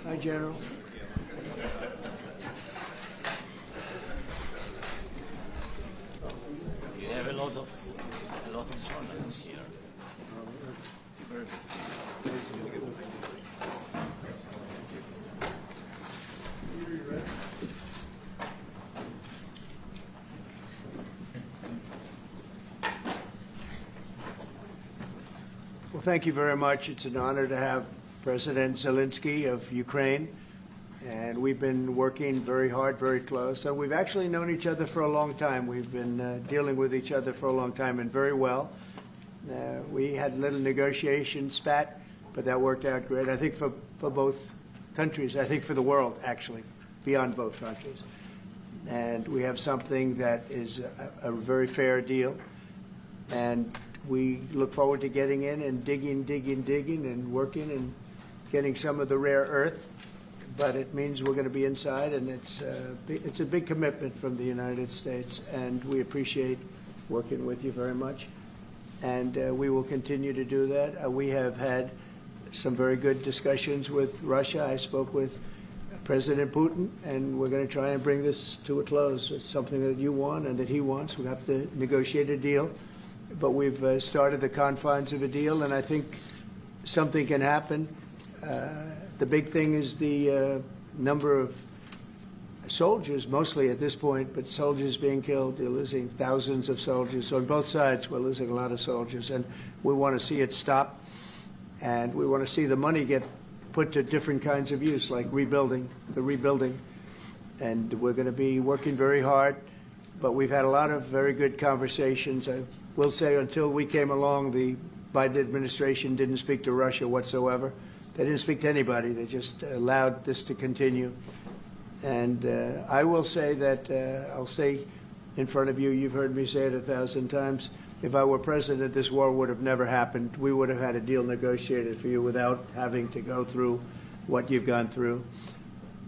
Hi, General. You have a lot of journalists here. Very good. Well, thank you very much. It's an honor to have President Zelensky of Ukraine, and we've been working very hard, very close. So we've actually known each other for a long time. We've been dealing with each other for a long time, and very well. We had a little negotiation spat, but that worked out great. I think for both countries, I think for the world, actually, beyond both countries. And we have something that is a very fair deal, and we look forward to getting in and digging and working and getting some of the rare earth. But it means we're going to be inside, and it's a big commitment from the United States, and we appreciate working with you very much. And we will continue to do that. We have had some very good discussions with Russia. I spoke with President Putin, and we're going to try and bring this to a close. It's something that you want and that he wants. We have to negotiate a deal. But we've started the confines of a deal, and I think something can happen. The big thing is the number of soldiers, mostly at this point, but soldiers being killed. They're losing thousands of soldiers. On both sides, we're losing a lot of soldiers, and we want to see it stop, and we want to see the money get put to different kinds of use, like rebuilding. And we're going to be working very hard, but we've had a lot of very good conversations. I will say until we came along, the Biden administration didn't speak to Russia whatsoever. They didn't speak to anybody. They just allowed this to continue. And I will say that, I'll say in front of you, you've heard me say it 1,000 times, if I were president, this war would have never happened. We would have had a deal negotiated for you without having to go through what you've gone through.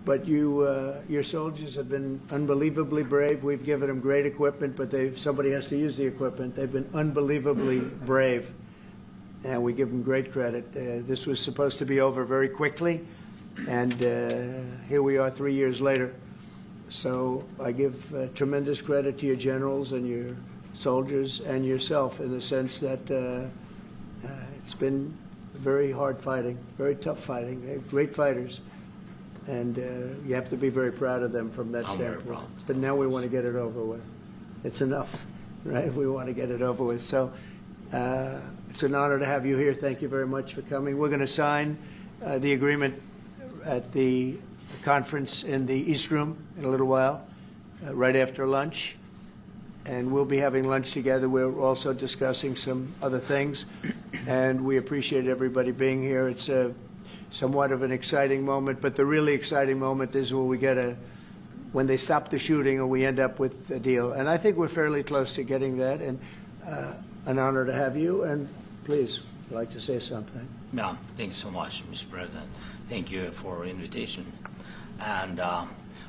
But your soldiers have been unbelievably brave. We've given them great equipment, but somebody has to use the equipment. They've been unbelievably brave, and we give them great credit. This was supposed to be over very quickly, and here we are 3 years later. So I give tremendous credit to your generals and your soldiers and yourself in the sense that it's been very hard fighting, very tough fighting. They're great fighters. And you have to be very proud of them from that standpoint. But now we want to get it over with. It's enough, right? We want to get it over with. So it's an honor to have you here. Thank you very much for coming. We're going to sign the agreement at the conference in the East Room in a little while, right after lunch. And we'll be having lunch together. We're also discussing some other things. And we appreciate everybody being here. It's somewhat of an exciting moment, but the really exciting moment is when they stop the shooting and we end up with a deal. And I think we're fairly close to getting that, and an honor to have you. And please, I'd like to say something. Yeah, thank you so much, Mr. President. Thank you for the invitation. And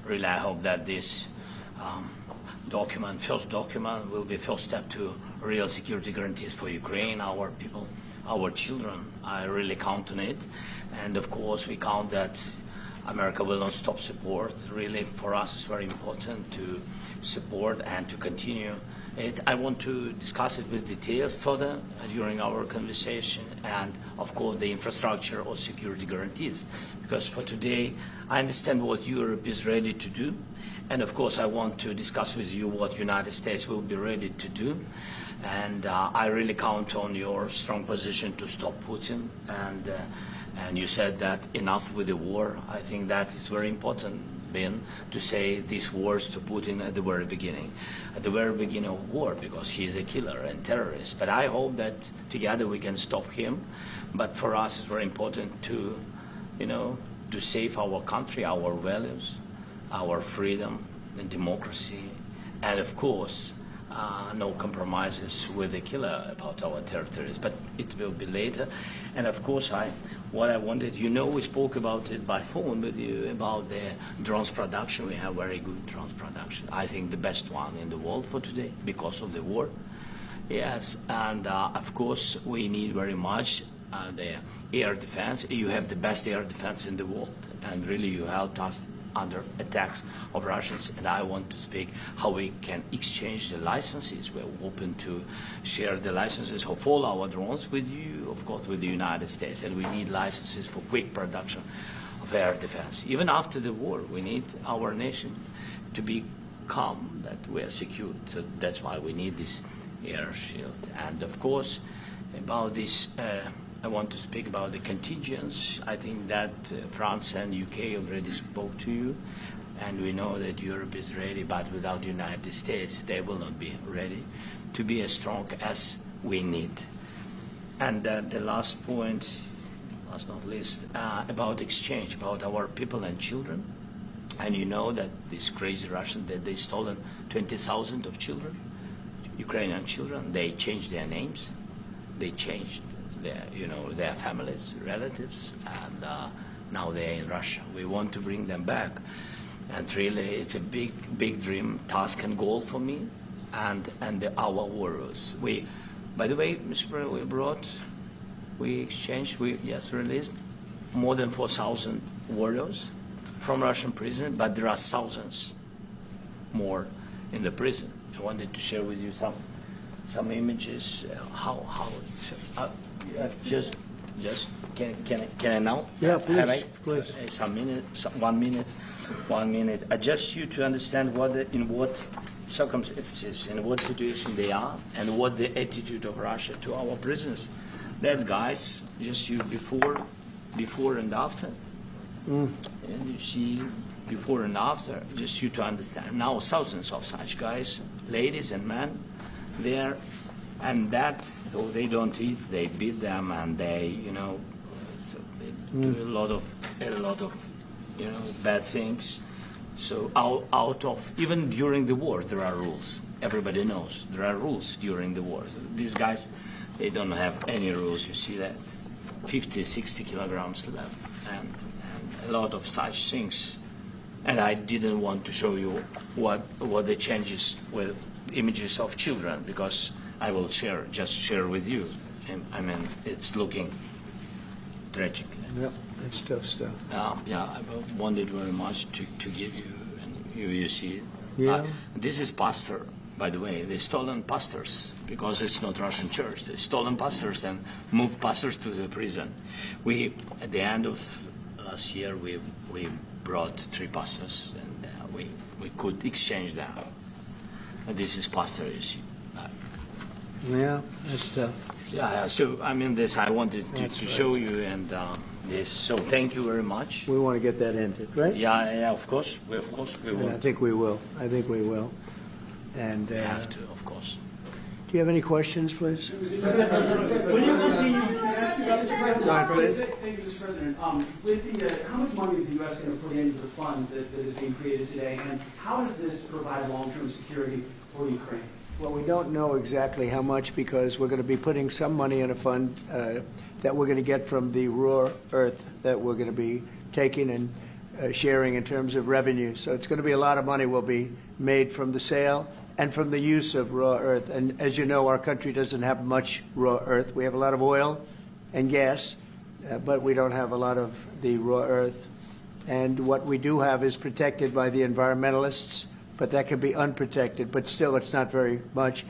really, I hope that this first document, will be first step to real security guarantees for Ukraine, our people, our children. I really count on it. And of course, we count that America will not stop support. Really, for us, it's very important to support and to continue it. I want to discuss it with details further during our conversation, and of course, the infrastructure or security guarantees. Because for today, I understand what Europe is ready to do. And of course, I want to discuss with you what the United States will be ready to do. And I really count on your strong position to stop Putin. And you said that enough with the war. I think that is very important, Ben, to say these words to Putin at the very beginning of war, because he is a killer and terrorist. But I hope that together we can stop him. But for us, it's very important to, to save our country, our values, our freedom and democracy, and of course, no compromises with the killer about our territories, but it will be later. And of course, I what I wanted, we spoke about it by phone with you about the drones production. We have very good drones production. I think the best one in the world for today because of the war. Yes, and of course we need very much the air defense. You have the best air defense in the world, and really you helped us under attacks of Russians. And I want to speak how we can exchange the licenses. We're open to share the licenses of all our drones with you, of course, with the United States. And we need licenses for quick production of air defense. Even after the war, we need our nation to be calm, that we are secured. So that's why we need this air shield. And of course, about this, I want to speak about the contingents. I think that France and UK already spoke to you, and we know that Europe is ready, but without the United States, they will not be ready to be as strong as we need. And the last point, last not least, about exchange, about our people and children. And you know that this crazy Russian, that they stolen 20,000 of children, Ukrainian children. They changed their names, they changed their families, relatives, and now they're in Russia. We want to bring them back, and really it's a big dream, task and goal for me, and our warriors. By the way, Mr. President, we released more than 4,000 warriors from Russian prison, but there are thousands more in the prison. I wanted to share with you some images, how it's. Just can I now? Yeah, please. One minute. I just you to understand in what circumstances, in what situation they are, and what the attitude of Russia to our prisoners. That guys, just you before and after, and you see before and after, just you to understand. Now thousands of such guys, ladies and men, there. And that, so they don't eat, they beat them, and they, so they do a lot of, bad things. So out of, even during the war, there are rules. Everybody knows there are rules during the war. So these guys, they don't have any rules. You see that, 50, 60 kilograms left, and a lot of such things. And I didn't want to show you what the changes with images of children, because I will share with you. And, I mean, it's looking tragic. Yep, that's tough stuff. I wanted very much to give you, and you see it. Yeah. This is pastor, by the way. They stolen pastors because it's not Russian church. They stolen pastors and moved pastors to the prison. At the end of last year, we brought 3 pastors, and we could exchange them. And this is pastor, you see. Yeah, that's tough. Yeah. So I mean, this I wanted to show you, and this. So thank you very much. We want to get that ended, right? Yeah. Of course, we will. I think we will. And We have to, of course. do you have any questions, please? When you continue to ask you about the President, thank you, Mr. President. With how much money is the U.S. going to put into the fund that is being created today, and how does this provide long-term security for Ukraine? Well, we don't know exactly how much, because we're going to be putting some money in a fund that we're going to get from the raw earth that we're going to be taking and sharing in terms of revenue. So it's going to be a lot of money will be made from the sale and from the use of raw earth. And as you know, our country doesn't have much raw earth. We have a lot of oil and gas, but we don't have a lot of the raw earth. And what we do have is protected by the environmentalists, but that can be unprotected, but still it's not very much.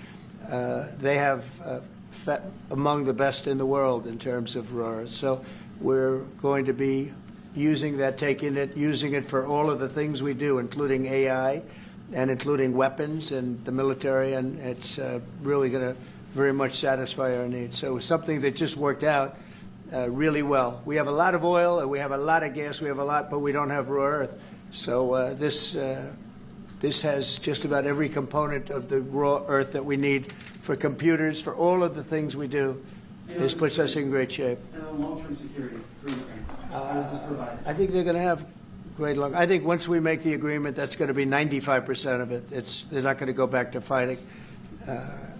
They have among the best in the world in terms of raw earth. So we're going to be using that, using it for all of the things we do, including AI and including weapons and the military, and it's really going to very much satisfy our needs. So it's something that just worked out really well. We have a lot of oil, and we have a lot of gas, but we don't have raw earth. So this has just about every component of the raw earth that we need for computers, for all of the things we do. This puts us in great shape. And long-term security for Ukraine. How does this provide? I think they're going to have great luck. I think once we make the agreement, that's going to be 95% of it. They're not going to go back to fighting.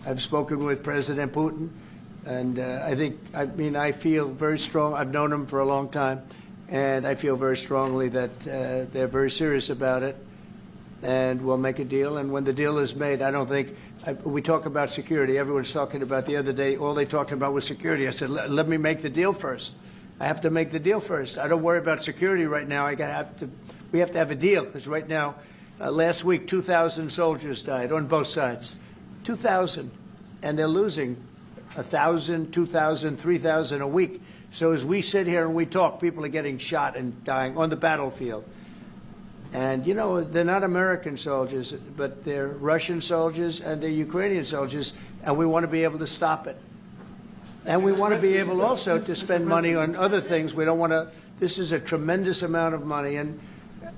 I've spoken with President Putin, And I feel very strong. I've known them for a long time, and I feel very strongly that they're very serious about it, and we'll make a deal. And when the deal is made, I don't think we talk about security. Everyone's talking about the other day. All they talked about was security. I said, let me make the deal first. I have to make the deal first. I don't worry about security right now. We have to have a deal, because right now, last week, 2,000 soldiers died on both sides. 2,000, and they're losing 1,000, 2,000, 3,000 a week. So as we sit here and we talk, people are getting shot and dying on the battlefield. And, you know, they're not American soldiers, but they're Russian soldiers and they're Ukrainian soldiers, and we want to be able to stop it. And we want to be able also to spend money on other things. We don't want to. This is a tremendous amount of money. And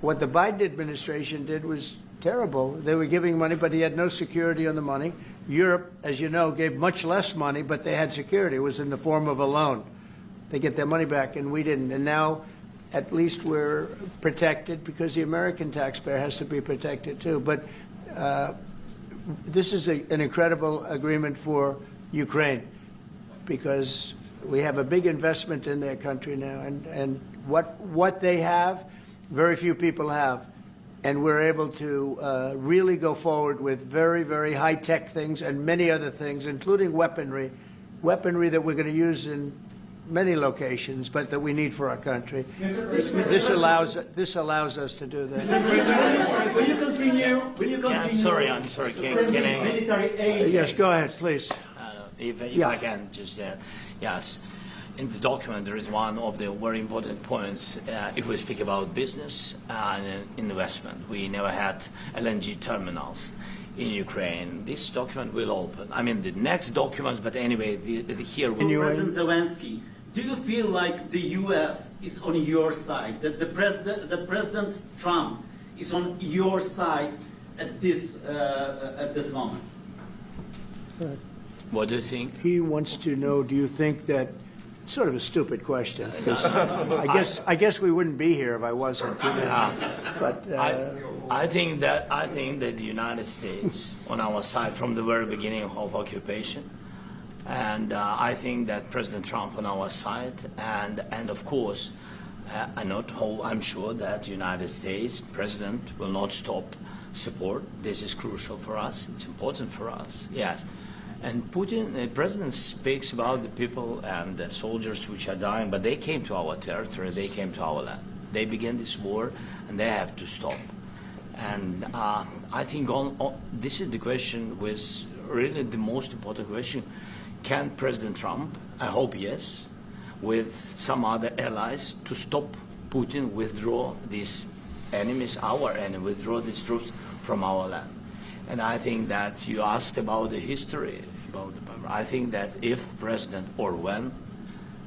what the Biden administration did was terrible. They were giving money, but he had no security on the money. Europe, as you know, gave much less money, but they had security. It was in the form of a loan. They get their money back, and we didn't. And now, at least we're protected, because the American taxpayer has to be protected too. But this is an incredible agreement for Ukraine, because we have a big investment in their country now, and what they have, very few people have. And we're able to really go forward with very, very high-tech things and many other things, including weaponry that we're going to use in many locations, but that we need for our country. This allows us to do that. Will you continue? Yeah, I'm sorry. Can I? Military aid. Yes, go ahead, please. If Yeah. I can just, yes. In the document, there is one of the very important points. If we speak about business and investment, we never had LNG terminals in Ukraine. This document will open. I mean, the next document, but anyway, here we President Zelensky, do you feel like the U.S. is on your side? That the President Trump is on your side at this moment? What do you think? He wants to know, do you think that, sort of a stupid question, because I guess we wouldn't be here if I wasn't. You know? But I think that the United States on our side from the very beginning of occupation, and I think that President Trump on our side, and of course, I'm sure that the United States President will not stop support. This is crucial for us. It's important for us. Yes. And Putin, the president, speaks about the people and the soldiers which are dying, but they came to our territory, they came to our land. They began this war, and they have to stop. And I think this is the question, was really the most important question. Can President Trump, I hope yes, with some other allies, to stop Putin, withdraw these enemies, our enemy, withdraw these troops from our land? And I think that you asked about the history, I think that if President, or when,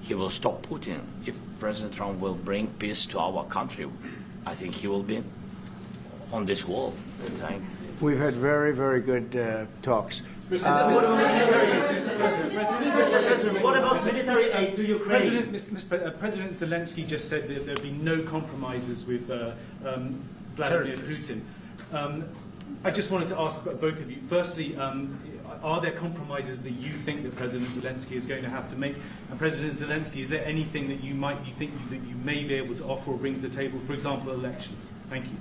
he will stop Putin, if President Trump will bring peace to our country, I think he will be on this wall. we've had very, very good talks. What about military aid to Ukraine? President Zelensky just said that there'd be no compromises with Vladimir Putin. I just wanted to ask both of you. Firstly, are there compromises that you think that President Zelensky is going to have to make? And President Zelensky, is there anything that you think that you may be able to offer or bring to the table, for example, elections? Thank you.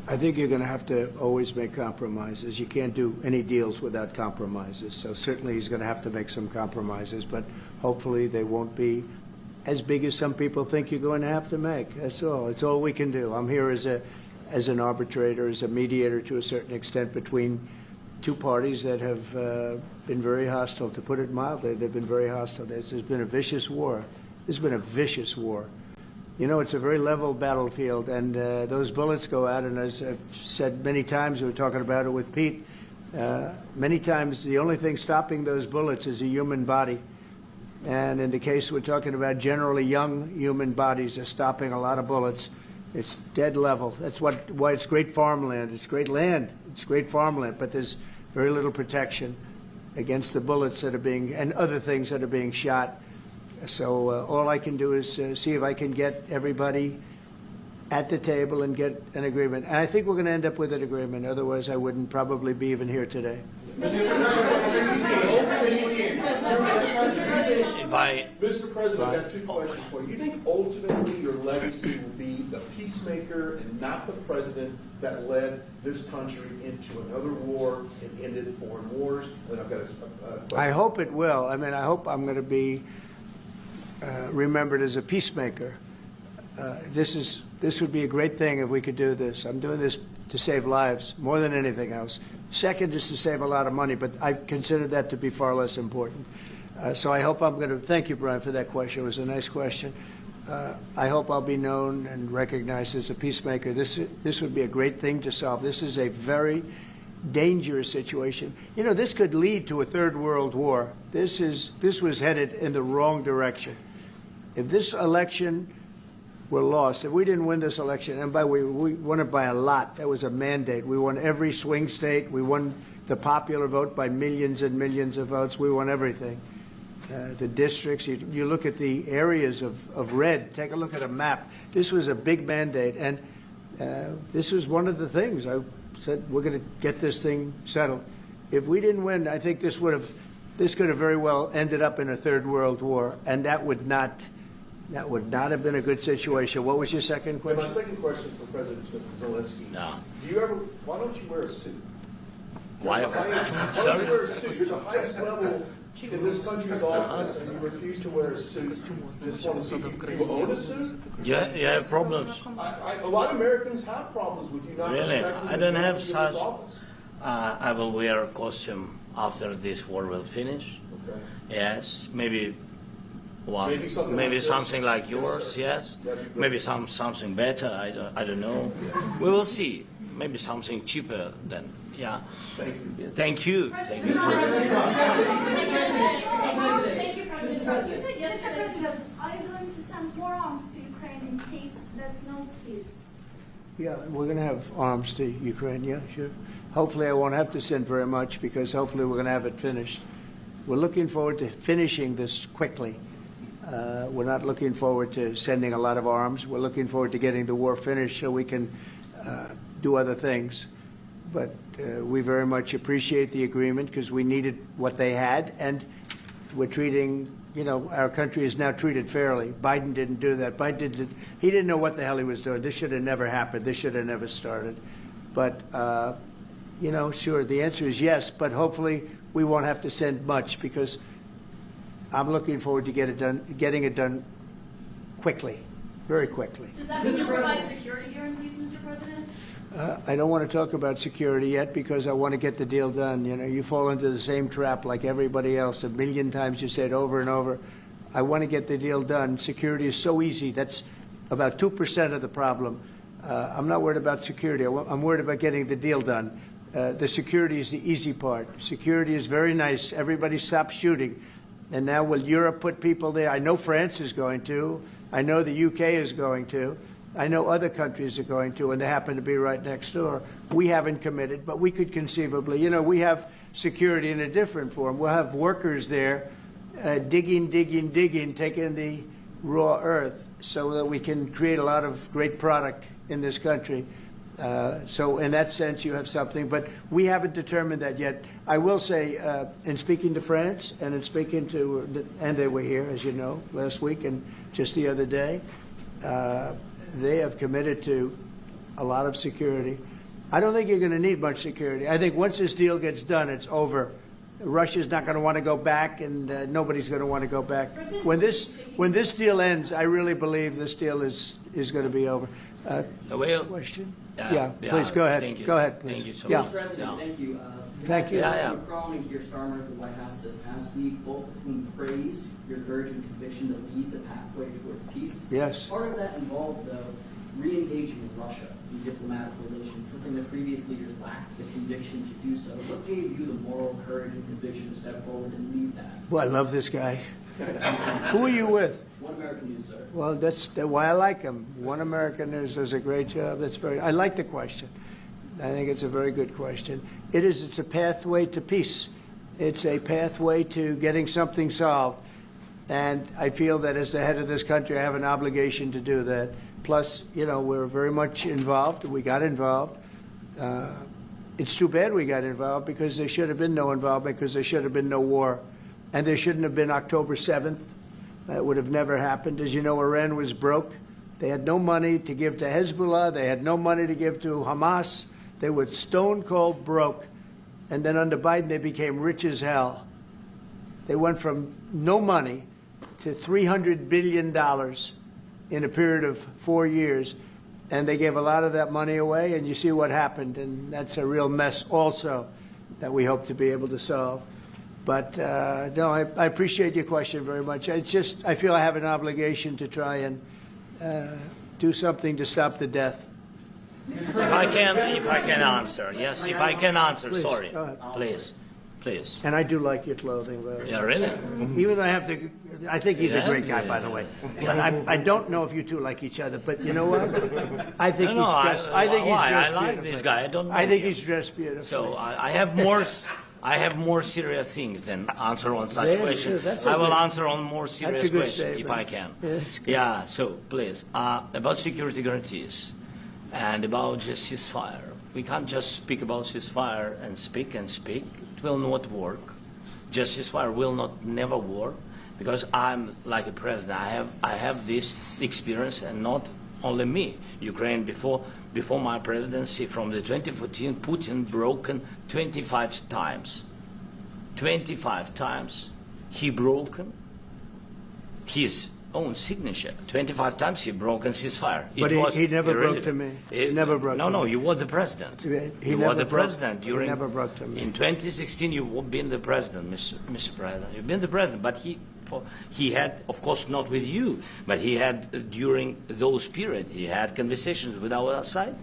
I think you're going to have to always make compromises. You can't do any deals without compromises. So certainly he's going to have to make some compromises, but hopefully they won't be as big as some people think you're going to have to make. That's all. It's all we can do. I'm here as an arbitrator, as a mediator to a certain extent between two parties that have been very hostile. To put it mildly, they've been very hostile. There's been a vicious war. There's been a vicious war. You know, it's a very level battlefield, and those bullets go out, and as I've said many times, we were talking about it with Pete, many times the only thing stopping those bullets is a human body. And in the case we're talking about, generally young human bodies are stopping a lot of bullets. It's dead level. That's why it's great farmland. It's great land. It's great farmland, but there's very little protection against the bullets that are being, and other things that are being shot. So all I can do is see if I can get everybody at the table and get an agreement. And I think we're going to end up with an agreement. Otherwise, I wouldn't probably be even here today. If I Mr. President, I've got two questions for you. You think ultimately your legacy will be the peacemaker and not the president that led this country into another war and ended foreign wars? And I've got a question. I hope it will. I mean, I hope I'm going to be remembered as a peacemaker. This would be a great thing if we could do this. I'm doing this to save lives more than anything else. Second is to save a lot of money, but I consider that to be far less important. So I hope I'm going to thank you, Brian, for that question. It was a nice question. I hope I'll be known and recognized as a peacemaker. This would be a great thing to solve. This is a very dangerous situation. You know, this could lead to a third world war. This was headed in the wrong direction. If this election were lost, if we didn't win this election, and by the way, we won it by a lot. That was a mandate. We won every swing state. We won the popular vote by millions and millions of votes. We won everything. The districts, you look at the areas of red, take a look at a map. This was a big mandate, and this was one of the things. I said, we're going to get this thing settled. If we didn't win, I think this could have very well ended up in a third world war, and that would not have been a good situation. What was your second And question? my second question for President Zelensky. No. Why don't you wear a suit? Why? You're the highest, why don't you wear a suit? You're the highest level in this country's office, and you refuse to wear a suit. Just want to see, do you own a suit? You have problems. A lot of Americans have problems with you not Really? respecting I don't the have integrity of such. this office. I will wear a costume after this war will finish. Okay. Yes, maybe one, Maybe something maybe like this. something like Yes, yours. sir. Yes, That'd be great. maybe something better. I don't know. We will see. Maybe something cheaper than. Yeah. Thank you. Thank you. Thank you. Thank you, President Trump. You said yesterday. Are you going to send more arms to Ukraine in case there's no peace? Yeah, we're going to have arms to Ukraine, yeah, sure. Hopefully I won't have to send very much because hopefully we're going to have it finished. We're looking forward to finishing this quickly. We're not looking forward to sending a lot of arms. We're looking forward to getting the war finished so we can do other things. But we very much appreciate the agreement because we needed what they had, and we're treating, you know, our country is now treated fairly. Biden didn't do that. He didn't know what the hell he was doing. This should have never happened. This should have never started. But, you know, sure, the answer is yes, but hopefully we won't have to send much because I'm looking forward to getting it done quickly, very quickly. Does that mean you'll provide security guarantees, Mr. President? I don't want to talk about security yet because I want to get the deal done. You know, you fall into the same trap like everybody else. A million times you say it over and over. I want to get the deal done. Security is so easy. That's about 2% of the problem. I'm not worried about security. I'm worried about getting the deal done. The security is the easy part. Security is very nice. Everybody stops shooting. And now will Europe put people there? I know France is going to. I know the UK is going to. I know other countries are going to, and they happen to be right next door. We haven't committed, but we could conceivably. You know, we have security in a different form. We'll have workers there digging, taking the raw earth so that we can create a lot of great product in this country. So in that sense, you have something, but we haven't determined that yet. I will say, in speaking to France and in speaking to, and they were here, as you know, last week and just the other day, they have committed to a lot of security. I don't think you're going to need much security. I think once this deal gets done, it's over. Russia's not going to want to go back, and nobody's going to want to go back. When this deal ends, I really believe this deal is going to be over. Question? Yeah, please go ahead. Thank you. Go ahead, please. Thank you so Yeah. much. President, Yeah. thank you. Thank you. Yeah. Macron and Keir Starmer at the White House this past week, both of whom praised your courage and conviction to lead the pathway towards peace. Yes. Part of that involved, though, re-engaging with Russia in diplomatic relations, something that previous leaders lacked the conviction to do so. What gave you the moral courage and conviction to step forward and lead that? Well, I love this guy. Who are you with? One American News, sir. Well, that's why I like him. One American News does a great job. I like the question. I think it's a very good question. It's a pathway to peace. It's a pathway to getting something solved. And I feel that as the head of this country, I have an obligation to do that. Plus, you know, we're very much involved. We got involved. It's too bad we got involved because there should have been no involvement because there should have been no war. and there shouldn't have been October 7th. That would have never happened. As you know, Iran was broke. They had no money to give to Hezbollah. They had no money to give to Hamas. They were stone cold broke. And then under Biden, they became rich as hell. They went from no money to $300 billion in a period of 4 years. And they gave a lot of that money away, and you see what happened. And that's a real mess also that we hope to be able to solve. But no, I appreciate your question very much. I feel I have an obligation to try and do something to stop the death. If I can answer, yes, if I can answer, Please, sorry, go ahead. please. And I do like your clothing, by the way. Yeah, really? Even though I think he's a Yeah, great guy, yeah. by the way. But I don't know if you two like each other. But you know what? I think No, he's dressed. I think he's why? dressed I like beautifully. this guy. I don't know I think him. he's dressed beautifully. So I have more. I have more serious things than answer on such That's questions. true. That's a I will good- answer on more serious That's a good questions if statement. I can. Yes. Yeah. So please, about security guarantees and about just ceasefire. We can't just speak about ceasefire and speak and speak. It will not work. Just ceasefire will not never work because I'm like a president. I have this experience, and not only me. Ukraine before my presidency, from the 2014, Putin broken 25 times. 25 times he broken his own signature. 25 times he broken ceasefire. But he never broke to me. He never broke No, to no, me. you were the president. He You never were the broke- president he during. never broke to me. In 2016, you've been the president, Mr. President. You've been the president, but he had, of course, not with you, but he had during those periods. He had conversations with our side,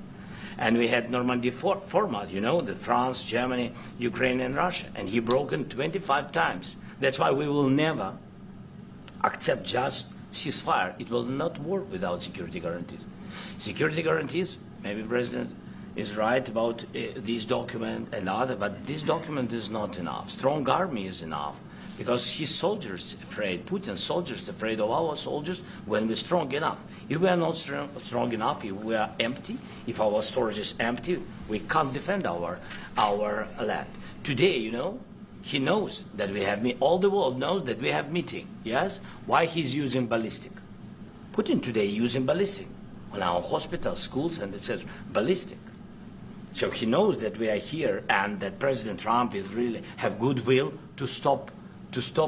and we had Normandy format. You know, the France, Germany, Ukraine, and Russia, and he broken 25 times. That's why we will never accept just ceasefire. It will not work without security guarantees. Security guarantees, maybe President is right about this document and other, but this document is not enough. Strong army is enough because his soldiers afraid, Putin's soldiers afraid of our soldiers when we're strong enough. If we are not strong enough, if we are empty, if our storage is empty, we can't defend our land. Today, you know, he knows that we have all the world knows that we have meeting. Yes? Why he's using ballistic? Putin today using ballistic on our hospitals, schools, and it says ballistic. So he knows that we are here and that President Trump is really have goodwill to stop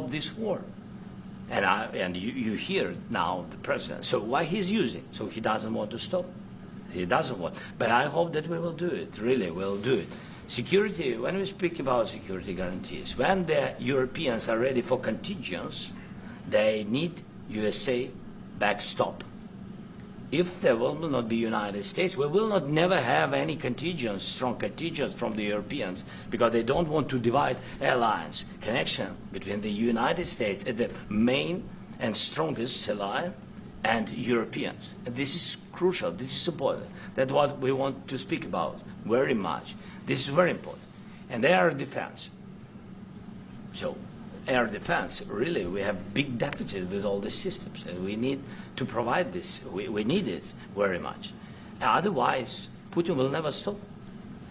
this war. And you hear now the president. So why he's using? So he doesn't want to stop. He doesn't want. But I hope that we will do it. Really, we'll do it. Security, when we speak about security guarantees, when the Europeans are ready for contingents, they need USA backstop. If there will not be United States, we will not never have any contingents, strong contingents from the Europeans, because they don't want to divide alliance connection between the United States as the main and strongest ally and Europeans. And this is crucial. This is important. That's what we want to speak about very much. This is very important. And air defense. So air defense, really, we have big deficit with all the systems, and we need to provide this. We need it very much. Otherwise, Putin will never stop,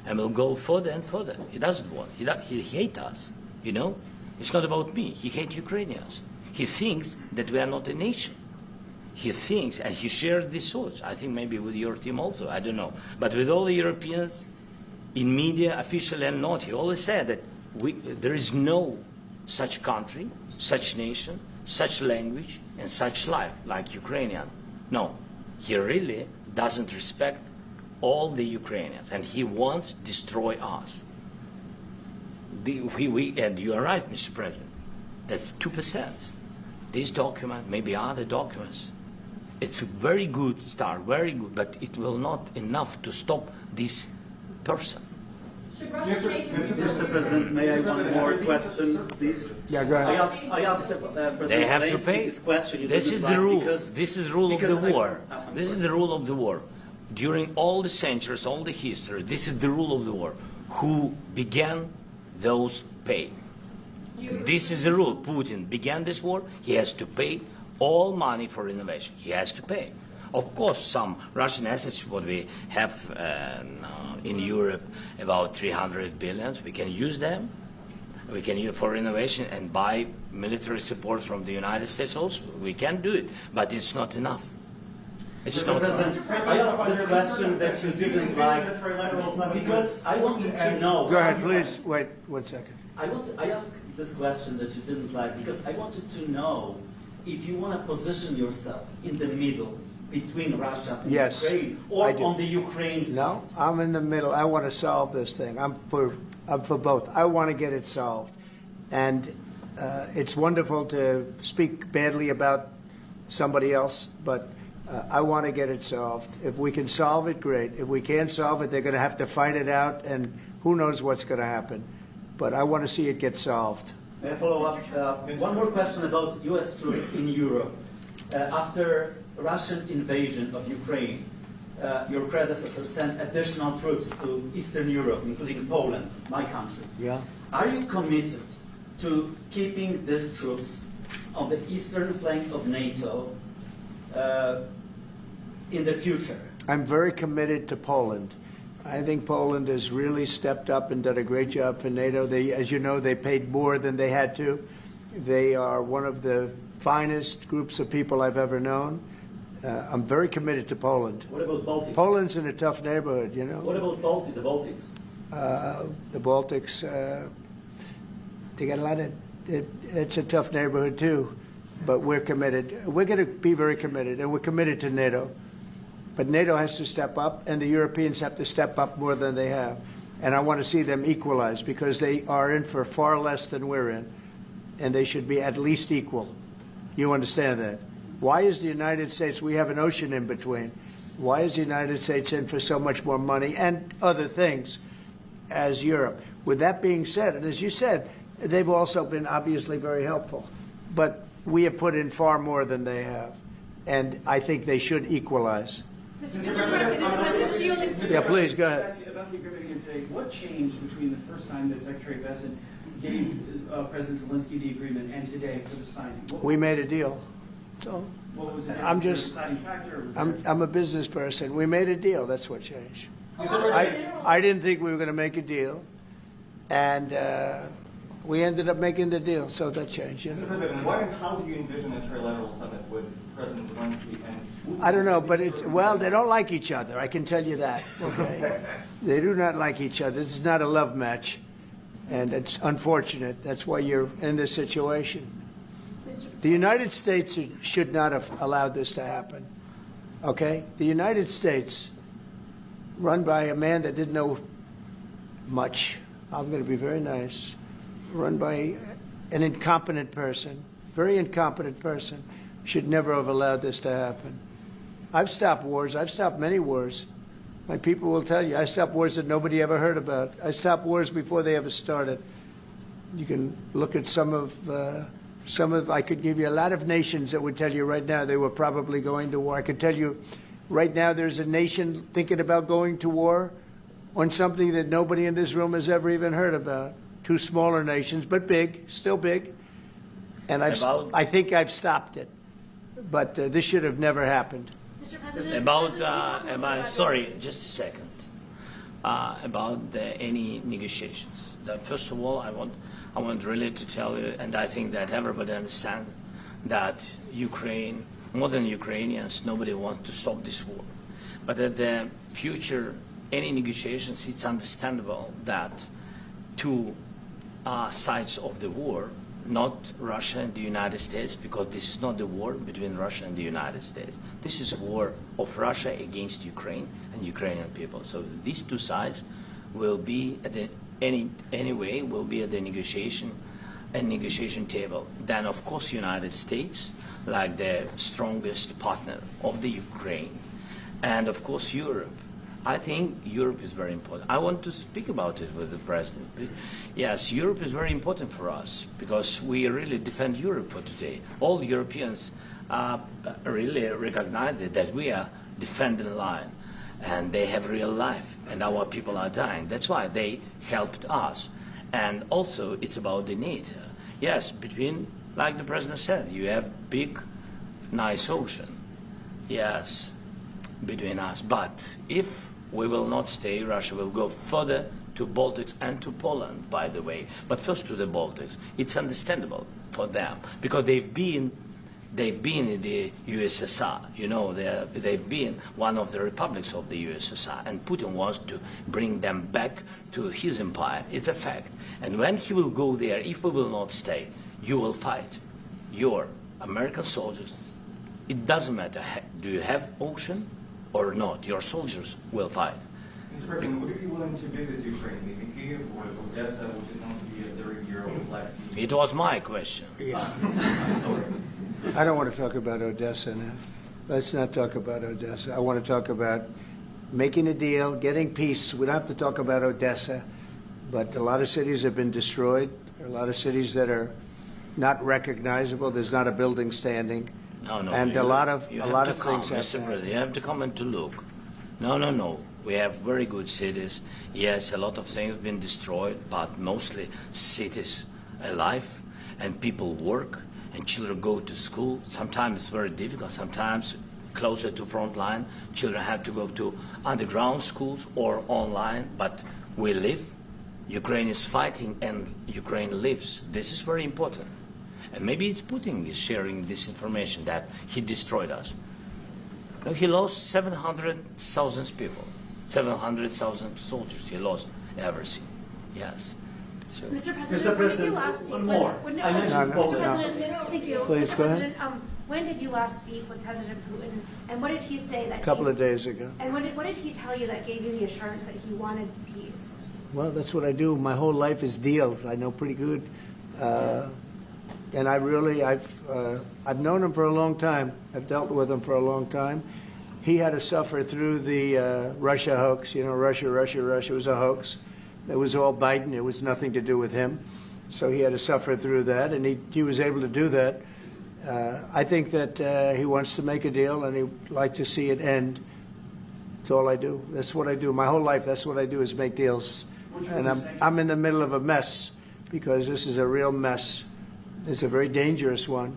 and will go further and further. He doesn't want. He hates us. You know, it's not about me. He hates Ukrainians. He thinks that we are not a nation. He thinks, and he shares these thoughts. I think maybe with your team also. I don't know, but with all the Europeans, in media, official and not, he always said that there is no such country, such nation, such language, and such life like Ukrainian. No, he really doesn't respect all the Ukrainians, and he wants to destroy us. And you are right, Mr. President. That's 2%. This document, maybe other documents, it's a very good start, very good, but it will not enough to stop this person. Should Russia change Mr. President, may I one more question, please? Yeah, go ahead. I asked President They have to Zelensky pay. this question. He This didn't is write the rule. because- This is the rule of the because I- war. I'm This is sorry. the rule of the war. During all the centuries, all the history, this is the rule of the war. Who began, those pay. This is the rule. Putin began this war. He has to pay all money for innovation. He has to pay. Of course, some Russian assets, what we have in Europe, about 300 billion, we can use them. We can use for innovation and buy military support from the United States also. We can do it, but it's not enough. It's Mr. not enough. President, I asked this question that you didn't like because I wanted to know. Go ahead, please. Wait 1 second. I asked this question that you didn't like because I wanted to know if you want to position yourself in the middle between Russia and Yes, Ukraine, I or do. on the Ukraine side. No, I'm in the middle. I want to solve this thing. I'm for both. I want to get it solved. And it's wonderful to speak badly about somebody else, but I want to get it solved. If we can solve it, great. If we can't solve it, they're going to have to fight it out, and who knows what's going to happen. But I want to see it get solved. May I follow up? One more question about U.S. troops in Europe. After Russian invasion of Ukraine, your predecessor sent additional troops to Eastern Europe, including Poland, my country. Yeah. Are you committed to keeping these troops on the eastern flank of NATO in the future? I'm very committed to Poland. I think Poland has really stepped up and done a great job for NATO. They, as you know, they paid more than they had to. They are one of the finest groups of people I've ever known. I'm very committed to Poland. What about Baltics? Poland's in a tough neighborhood, you know. What about the Baltics? The Baltics, they got a lot of, it's a tough neighborhood too, but we're committed. We're going to be very committed, and we're committed to NATO. But NATO has to step up, and the Europeans have to step up more than they have. And I want to see them equalize, because they are in for far less than we're in, and they should be at least equal. You understand that? Why is the United States, we have an ocean in between, why is the United States in for so much more money and other things as Europe? With that being said, and as you said, they've also been obviously very helpful, but we have put in far more than they have, and I think they should equalize. Yeah, please, go ahead. About the agreement again today, what changed between the first time that Secretary Bessent gave President Zelensky the agreement and today for the signing? We made a deal. So What was the I'm was there a just, deciding factor? Or was there- I'm a business person. We made a deal. That's what changed. I didn't think we were going to make a deal, and we ended up making the deal, so that changed. You Mr. know? President, what and how do you envision a trilateral summit with President Zelensky and? I don't know, but it's, well, they don't like each other. I can tell you that. Okay, they do not like each other. This is not a love match, and it's unfortunate. That's why you're in this situation. The United States should not have allowed this to happen. Okay, the United States, run by a man that didn't know much. I'm going to be very nice. Run by an incompetent person, very incompetent person, should never have allowed this to happen. I've stopped wars. I've stopped many wars. My people will tell you, I stopped wars that nobody ever heard about. I stopped wars before they ever started. You can look at some of, I could give you a lot of nations that would tell you right now they were probably going to war. I could tell you right now there's a nation thinking about going to war on something that nobody in this room has ever even heard about. Two smaller nations, but big, still big. And I think I've stopped it. But this should have never happened. Mr. President, About sorry, just a second. About any negotiations. First of all, I want really to tell you, and I think that everybody understands that Ukraine, more than Ukrainians, nobody wants to stop this war. But at the future, any negotiations, it's understandable that two sides of the war, not Russia and the United States, because this is not the war between Russia and the United States. This is a war of Russia against Ukraine and Ukrainian people. So these two sides will be at the anyway will be at the negotiation table. Then of course United States, like the strongest partner of the Ukraine, and of course Europe. I think Europe is very important. I want to speak about it with the President. Yes, Europe is very important for us because we really defend Europe for today. All Europeans really recognize that we are defending line and they have real life and our people are dying. That's why they helped us. And also it's about the NATO. Yes, between, like the President said, you have big, nice ocean. Yes, between us. But if We will not stay. Russia will go further to Baltics and to Poland, by the way. But first to the Baltics. It's understandable for them because they've been in the USSR. You know, they've been one of the republics of the USSR, and Putin wants to bring them back to his empire. It's a fact. And when he will go there, if we will not stay, you will fight. Your American soldiers, it doesn't matter, do you have ocean or not, your soldiers will fight. Mr. President, would you be willing to visit Ukraine, maybe Kyiv or Odessa, which is known to be a very old Black Sea? It was my question. Yeah. Sorry. I don't want to talk about Odessa now. Let's not talk about Odessa. I want to talk about making a deal, getting peace. We don't have to talk about Odessa, but a lot of cities have been destroyed. There are a lot of cities that are not recognizable. There's not a building standing. No, and a lot of things have Mr. to President, happen. you have to come and to look. No. We have very good cities. Yes, a lot of things have been destroyed, but mostly cities alive, and people work, and children go to school. Sometimes it's very difficult. Sometimes closer to front line, children have to go to underground schools or online. But we live. Ukraine is fighting, and Ukraine lives. This is very important. And maybe it's Putin is sharing this information that he destroyed us. No, he lost 700,000 people, 700,000 soldiers. He lost everything. Yes. So, Mr. Mr. President, one more. I mentioned No, Mr. Poland. President, thank you. Please, Mr. go ahead. President, when did you last speak with President Putin, and what did he say that? A couple of days ago. And what did he tell you that gave you the assurance that he wanted peace? Well, that's what I do. My whole life is deals. I know pretty good, and I've known him for a long time. I've dealt with him for a long time. He had to suffer through the Russia hoax. You know, Russia was a hoax. It was all Biden. It was nothing to do with him. So he had to suffer through that, and he was able to do that. I think that he wants to make a deal, and he'd like to see it end. That's all I do. That's what I do. My whole life, that's what I do is make deals. And I'm in the middle of a mess because this is a real mess. It's a very dangerous one.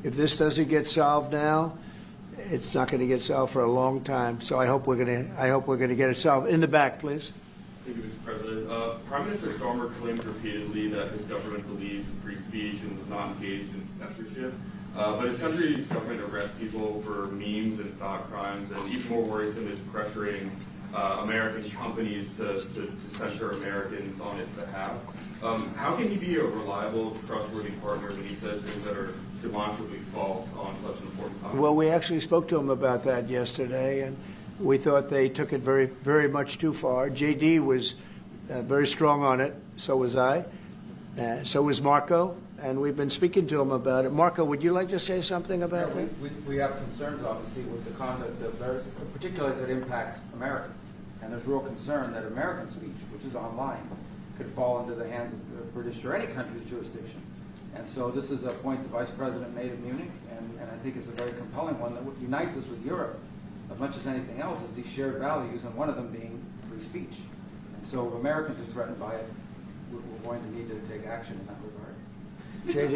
If this doesn't get solved now, it's not going to get solved for a long time. So I hope we're going to get it solved. In the back, please. Thank you, Mr. President. Prime Minister Starmer claimed repeatedly that his government believes in free speech and was not engaged in censorship. But his country's government arrests people for memes and thought crimes, and even more worrisome is pressuring American companies to censor Americans on its behalf. How can he be a reliable, trustworthy partner when he says things that are demonstrably false on such an important topic? Well, we actually spoke to him about that yesterday, and we thought they took it very, very much too far. JD was very strong on it. So was I. So was Marco. And we've been speaking to him about it. Marco, would you like to say something about that? We have concerns, obviously, with the conduct of those, particularly as it impacts Americans. And there's real concern that American speech, which is online, could fall into the hands of the British or any country's jurisdiction. And so this is a point the Vice President made in Munich, and I think it's a very compelling one that unites us with Europe as much as anything else is these shared values, and one of them being free speech. And so if Americans are threatened by it, we're going to need to take action in that regard. Mr.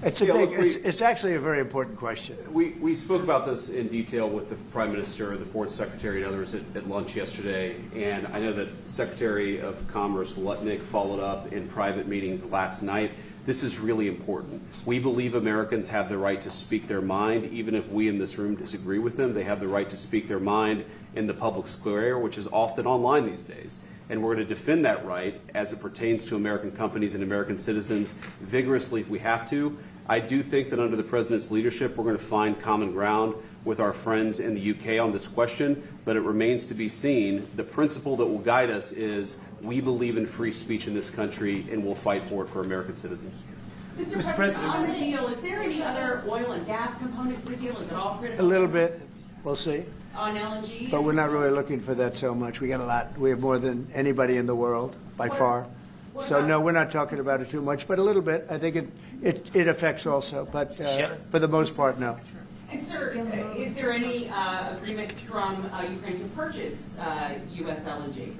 President. It's actually a very important question. We spoke about this in detail with the Prime Minister, the Foreign Secretary, and others at lunch yesterday. And I know that Secretary of Commerce Lutnick followed up in private meetings last night. This is really important. We believe Americans have the right to speak their mind, even if we in this room disagree with them. They have the right to speak their mind in the public square, which is often online these days. And we're going to defend that right as it pertains to American companies and American citizens vigorously if we have to. I do think that under the President's leadership, we're going to find common ground with our friends in the UK on this question, but it remains to be seen. The principle that will guide us is we believe in free speech in this country, and we'll fight for it for American citizens. Mr. President, on the deal, is there any other oil and gas component to the deal? Is it all critical? A little bit. We'll see. On LNG? But we're not really looking for that so much. We got a lot. We have more than anybody in the world, by far. So, no, we're not talking about it too much, but a little bit. I think it affects also. But for the most part, no. And, sir, is there any agreement from Ukraine to purchase U.S. LNG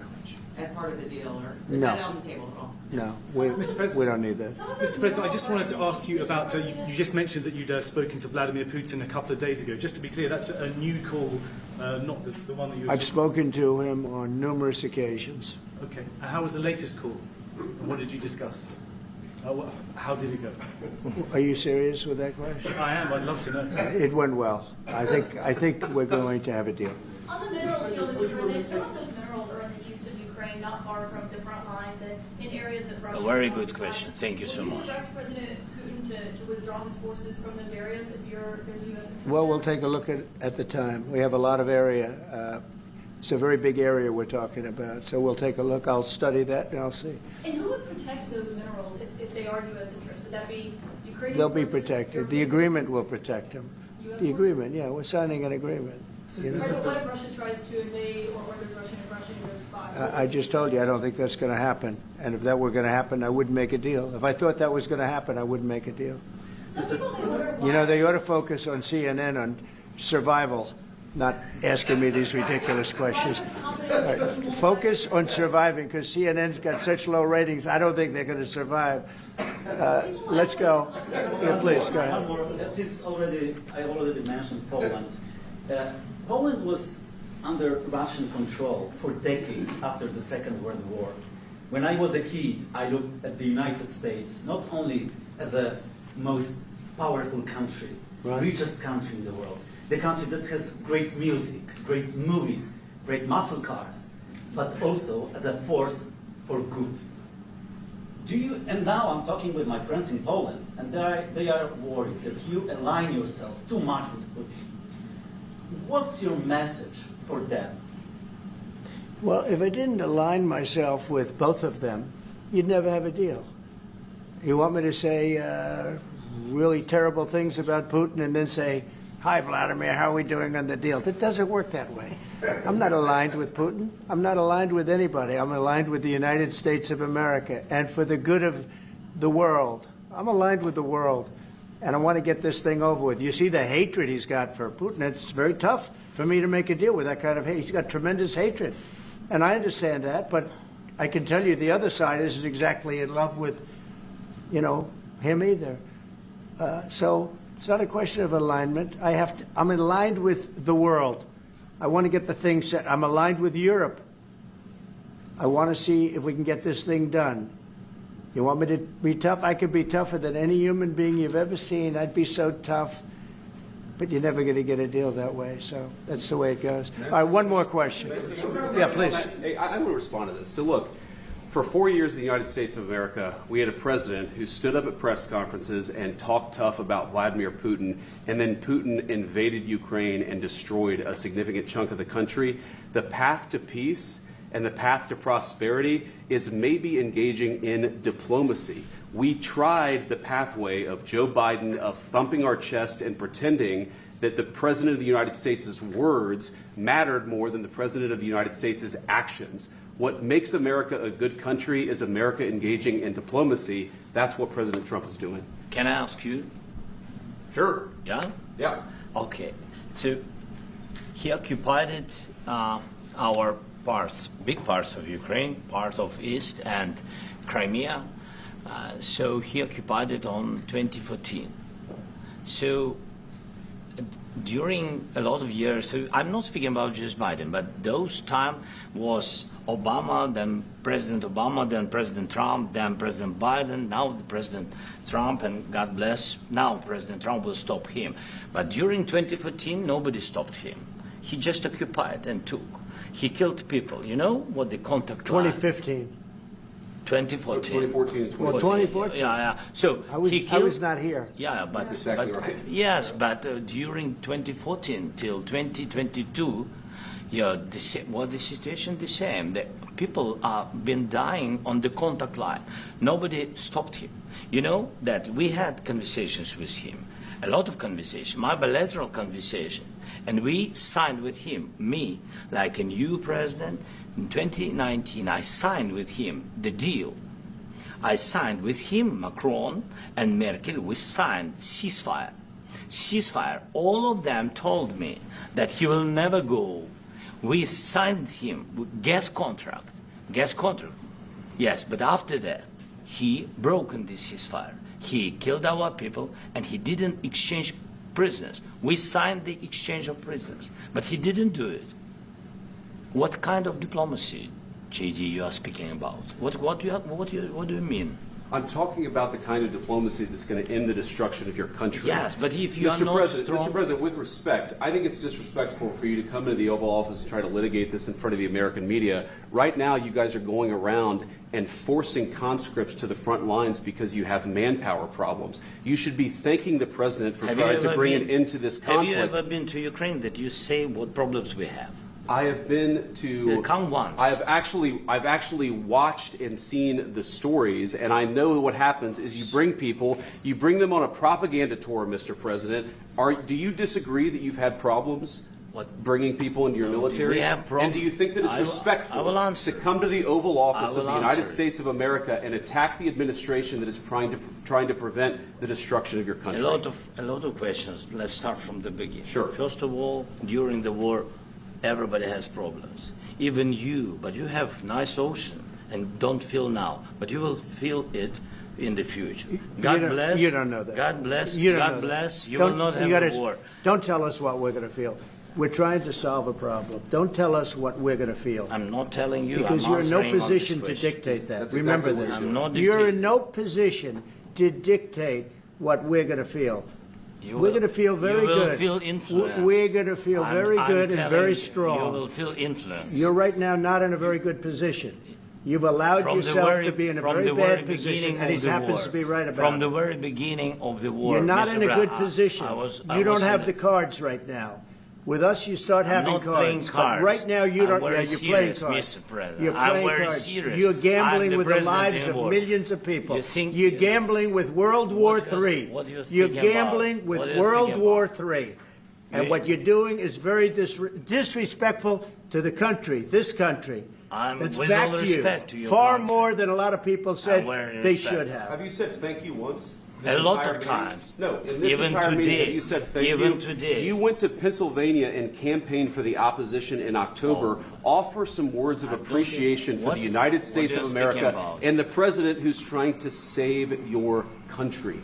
as part of the deal? Or is that on the table at all? No, Mr. President, we don't need that. Mr. President, I just wanted to ask you about, you just mentioned that you'd spoken to Vladimir Putin a couple of days ago. Just to be clear, that's a new call not the one that you. I've spoken to him on numerous occasions. Okay. And how was the latest call? And what did you discuss? How did it go? Are you serious with that question? I am. I'd love to know. It went well. I think we're going to have a deal. On the minerals deal, Mr. President, some of those minerals are in the east of Ukraine, not far from the front lines, and in areas that Russia. A very good question. Thank you so Will you much. direct President Putin to withdraw his forces from those areas if there's U.S. interest? Well, we'll take a look at the time. We have a lot of area. It's a very big area we're talking about, so we'll take a look. I'll study that and I'll see. And who would protect those minerals if they are U.S. interests? Would that be Ukrainian? They'll be forces, protected. The European agreement will protect them. US The agreement, yeah, we're signing an agreement. You know? Right, but what if Russia tries to invade or orders Russian aggression in those spots? I just told you, I don't think that's going to happen. And if that were going to happen, I wouldn't make a deal. If I thought that was going to happen, I wouldn't make a deal. Some people may wonder why. You know, they ought to focus on CNN on survival, not asking me these ridiculous questions. All right. Focus on surviving, because CNN's got such low ratings, I don't think they're going to survive. Let's go. Yeah, please, go ahead. One more. Since I already mentioned Poland. Poland was under Russian control for decades after the Second World War. When I was a kid, I looked at the United States not only as a most powerful country, richest country in the world, the country that has great music, great movies, great muscle cars, but also as a force for good. And now I'm talking with my friends in Poland, and they are worried that you align yourself too much with Putin. What's your message for them? Well, if I didn't align myself with both of them, you'd never have a deal. You want me to say really terrible things about Putin and then say, "Hi, Vladimir, how are we doing on the deal?" That doesn't work that way. I'm not aligned with Putin. I'm not aligned with anybody. I'm aligned with the United States of America and for the good of the world. I'm aligned with the world, and I want to get this thing over with. You see the hatred he's got for Putin. It's very tough for me to make a deal with that kind of hate. He's got tremendous hatred, and I understand that, but I can tell you the other side isn't exactly in love with, him either. So it's not a question of alignment. I'm aligned with the world. I want to get the thing set. I'm aligned with Europe. I want to see if we can get this thing done. You want me to be tough? I could be tougher than any human being you've ever seen. I'd be so tough. But you're never going to get a deal that way. So that's the way it goes. All right, one more question. Yeah, please. I want to respond to this. So look, for 4 years in the United States of America, we had a president who stood up at press conferences and talked tough about Vladimir Putin, and then Putin invaded Ukraine and destroyed a significant chunk of the country. The path to peace and the path to prosperity is maybe engaging in diplomacy. We tried the pathway of Joe Biden, of thumping our chest and pretending that the President of the United States' words mattered more than the President of the United States' actions. What makes America a good country is America engaging in diplomacy. That's what President Trump is doing. Can I ask you? Sure. Yeah? Yeah. Okay. So he occupied our parts, big parts of Ukraine, part of East and Crimea. So he occupied it on 2014. So during a lot of years, so I'm not speaking about just Biden, but those time was Obama, then President Obama, then President Trump, then President Biden, now the President Trump, and God bless, now President Trump will stop him. But during 2014, nobody stopped him. He just occupied and took. He killed people. You know what the contact line? 2015. 2014. 2014 is Well, 2014. Yeah. So I was not here. Yeah, but That's exactly right. Yes, but during 2014 till 2022, the situation the same. The people have been dying on the contact line. Nobody stopped him. You know that we had conversations with him, a lot of conversation, my bilateral conversation, and we signed with him, me, like a new president. In 2019, I signed with him the deal. I signed with him, Macron and Merkel, we signed ceasefire. Ceasefire. All of them told me that he will never go. We signed him with gas contract. Gas contract. Yes, but after that, he broken this ceasefire. He killed our people and he didn't exchange prisoners. We signed the exchange of prisoners, but he didn't do it. What kind of diplomacy, JD, you are speaking about? What do you mean? I'm talking about the kind of diplomacy that's going to end the destruction of your country. Yes, but if you are not Mr. President, with respect, I think it's disrespectful for you to come into the Oval Office and try to litigate this in front of the American media. Right now, you guys are going around and forcing conscripts to the front lines because you have manpower problems. You should be thanking the President for trying to bring an end to this conflict. Have you ever been to Ukraine that you say what problems we have? I have been to. Come once. I've actually watched and seen the stories, and I know what happens is you bring them on a propaganda tour, Mr. President. Do you disagree that you've had problems bringing people into your military? We have problems. And do you think that it's respectful to come to the Oval Office of the United States of America and attack the administration that is trying to prevent the destruction of your country? A lot of questions. Let's start from the beginning. Sure. First of all, during the war, everybody has problems. Even you, but you have nice ocean and don't feel now, but you will feel it in the future. God bless. You don't know that. God bless. You don't God know bless. that. You will not have a war. Don't tell us what we're going to feel. We're trying to solve a problem. Don't tell us what we're going to feel. I'm not telling you. Because I'm you're in no answering on this position to question. dictate that. That's Remember exactly this. what I'm not You're dictating. in no position to dictate what we're going to feel. You We're will- going to feel very you will good. feel influenced. We're going to feel very good and telling very you, strong. You will feel influence. You're right now not in a very good position. You've allowed yourself to be in a very bad position, and he happens to be right about From it. the very beginning of the war. You're not Mr. in a good Brown, position. I You don't was have in the cards right now. With us, you start I'm having not playing cards. cards. But right now, you I'm don't. very You're playing serious, cards. Mr. President. You're I'm playing very cards. serious. You're I'm gambling the with the president lives in of war. millions of people. You think- You're gambling with World War III. what you're You're speaking gambling about? with What are you World speaking War about? III. And what you're doing is very disrespectful to the country, this country. That's with back all to you. respect to your Far country. more than a lot of people said very they respect. should have. Have you said thank you once? A lot entire of meeting? times. No, in this Even entire meeting, today. have you said thank Even you? today. You went to Pennsylvania and campaigned for the opposition in October. Offer some words of appreciation for the United States what of are you speaking America about? and the president who's trying to save your country.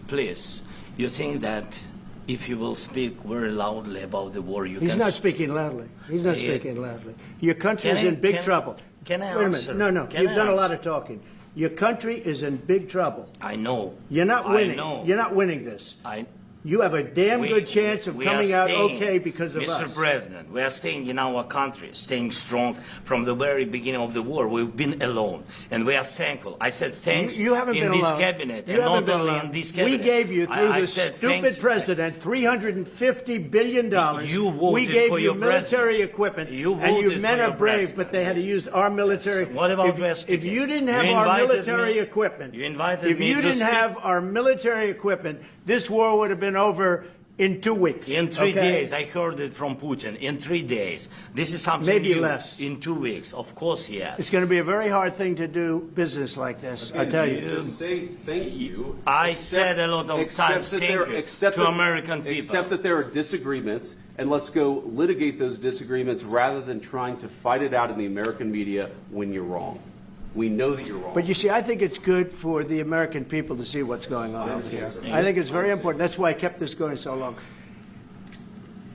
Please, you think that if you will speak very loudly about the war, you He's can... not speaking loudly. He's not speaking loudly. Your country is Can I- in big can- trouble. can I Wait a answer? minute. No. Can You've I done a lot answer? of talking. Your country is in big trouble. I know. You're not I winning. know. You're not winning this. I You have a damn good chance of we are coming out staying, okay because of Mr. us. President, we are staying in our country, staying strong from the very beginning of the war. We've been alone, and we are thankful. I said thanks You haven't in been this alone. cabinet, You and haven't not been only alone. in this cabinet. We gave you, through I this said thank stupid you. president, $350 billion. You voted we gave for you your military president. equipment, You and you voted men for are your brave, president. but they had to use our military. What about if, West if speaking? you didn't have You our invited military me- equipment, you invited if me you to didn't speak. have our military equipment, this war would have been over in 2 weeks. In 3 okay? days, I heard it from Putin. In 3 days, this is something Maybe new. less. In 2 weeks, of course, yes. It's going to be a very hard thing to do business like this, I tell you. Just say thank you. I said a lot of times thank you to American people. Except that there are disagreements, and let's go litigate those disagreements rather than trying to fight it out in the American media when you're wrong. We know that you're wrong. But you see, I think it's good for the American people to see what's going on out here. I think it's very important. That's why I kept this going so long.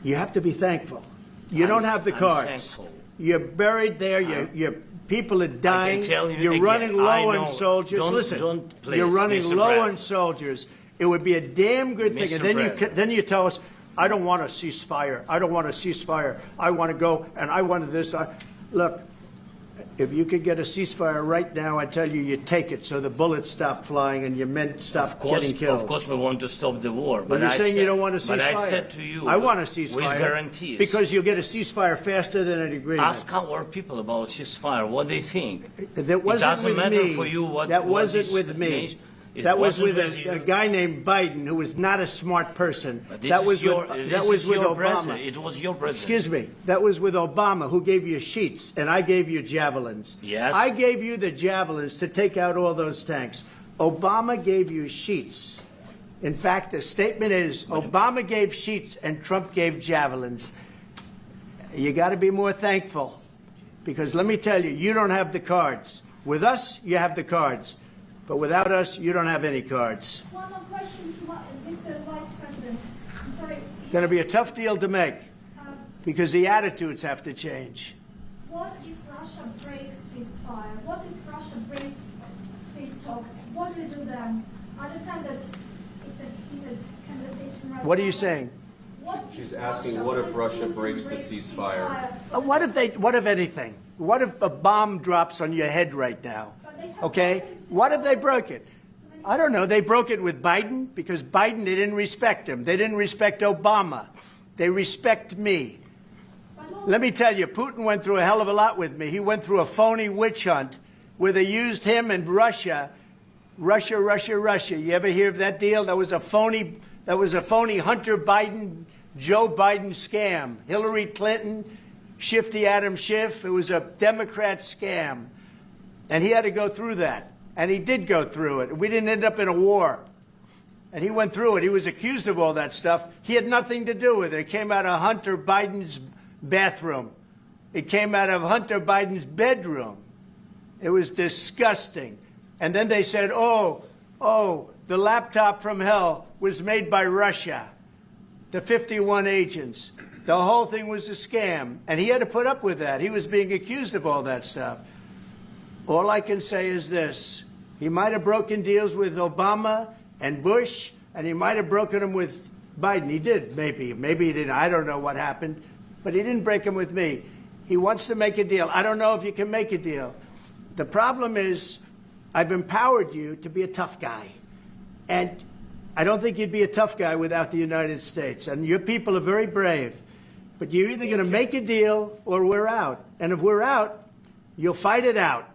You have to be thankful. You don't have the I'm cards. thankful. You're buried there. Your people are dying. tell you You're again, running I low know. on soldiers. Don't- Listen, don't, please, you're running Mr. low President. on soldiers. It would be a damn good thing. Mr. And then President. then you tell us, I don't want a ceasefire. I don't want a ceasefire. I want to go and I want this. Look. If you could get a ceasefire right now, I tell you, you take it so the bullets stop flying and your men stop getting killed. Of course, we want to stop the war. But you're saying you don't want a ceasefire. But I said to you, I want a ceasefire. with guarantees. Because you'll get a ceasefire faster than an agreement. Ask our people about ceasefire, what they think. That wasn't it doesn't with matter me. for you what. That what wasn't this with me. nation- it That was wasn't with you. a guy named Biden, who was not a smart person. But this That is was your, with, this that was is with your Obama. president. It was your president. Excuse me. That was with Obama, who gave you sheets, and I gave you javelins. Yes. I gave you the javelins to take out all those tanks. Obama gave you sheets. In fact, the statement is Obama gave sheets and Trump gave javelins. You got to be more thankful, because let me tell you, you don't have the cards. With us, you have the cards. But without us, you don't have any cards. One more question to Mr. Vice President. going to be a tough deal to make because the attitudes have to change. What if Russia breaks ceasefire? What if Russia breaks peace talks? What do you do then? I understand that it's a heated conversation right now. What are you saying? What if She's asking, what if Russia breaks the ceasefire? What if anything? What if a bomb drops on your head right now? Okay? What if they broke it? I don't know. They broke it with Biden because Biden, they didn't respect him. They didn't respect Obama. They respect me. Let me tell you, Putin went through a hell of a lot with me. He went through a phony witch hunt where they used him and Russia. Russia. You ever hear of that deal? That was a phony Hunter Biden, Joe Biden scam. Hillary Clinton, Shifty Adam Schiff. It was a Democrat scam. And he had to go through that. And he did go through it. We didn't end up in a war. And he went through it. He was accused of all that stuff. He had nothing to do with it. It came out of Hunter Biden's bathroom. It came out of Hunter Biden's bedroom. It was disgusting. And then they said, oh, the laptop from hell was made by Russia. The 51 agents. The whole thing was a scam. And he had to put up with that. He was being accused of all that stuff. All I can say is this. He might have broken deals with Obama and Bush, and he might have broken them with Biden. He did, maybe. Maybe he didn't. I don't know what happened. But he didn't break them with me. He wants to make a deal. I don't know if you can make a deal. The problem is I've empowered you to be a tough guy. And I don't think you'd be a tough guy without the United States. And your people are very brave. But you're either going to make a deal or we're out. And if we're out, you'll fight it out.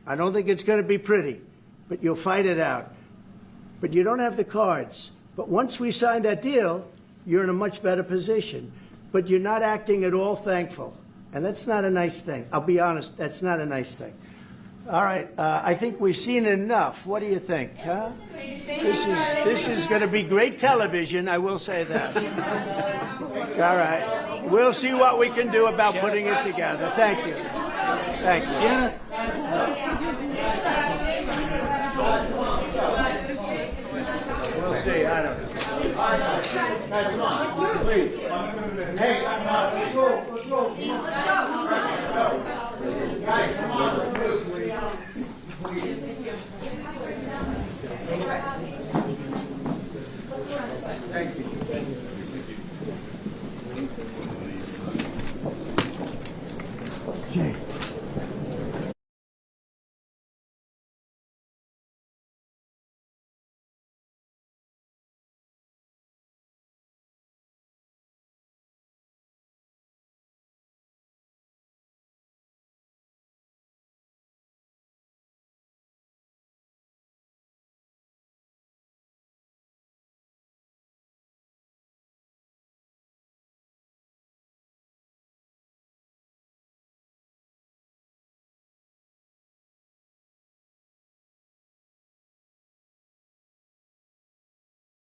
I don't think it's going to be pretty, but you'll fight it out. But you don't have the cards. But once we sign that deal, you're in a much better position. But you're not acting at all thankful. And that's not a nice thing. I'll be honest, that's not a nice thing. All right, I think we've seen enough. What do you think? Huh? This is going to be great television, I will say that. All right. We'll see what we can do about putting it together. Thank you. Thanks. We'll see. I don't know. Please. Hey, let's go. Let's go.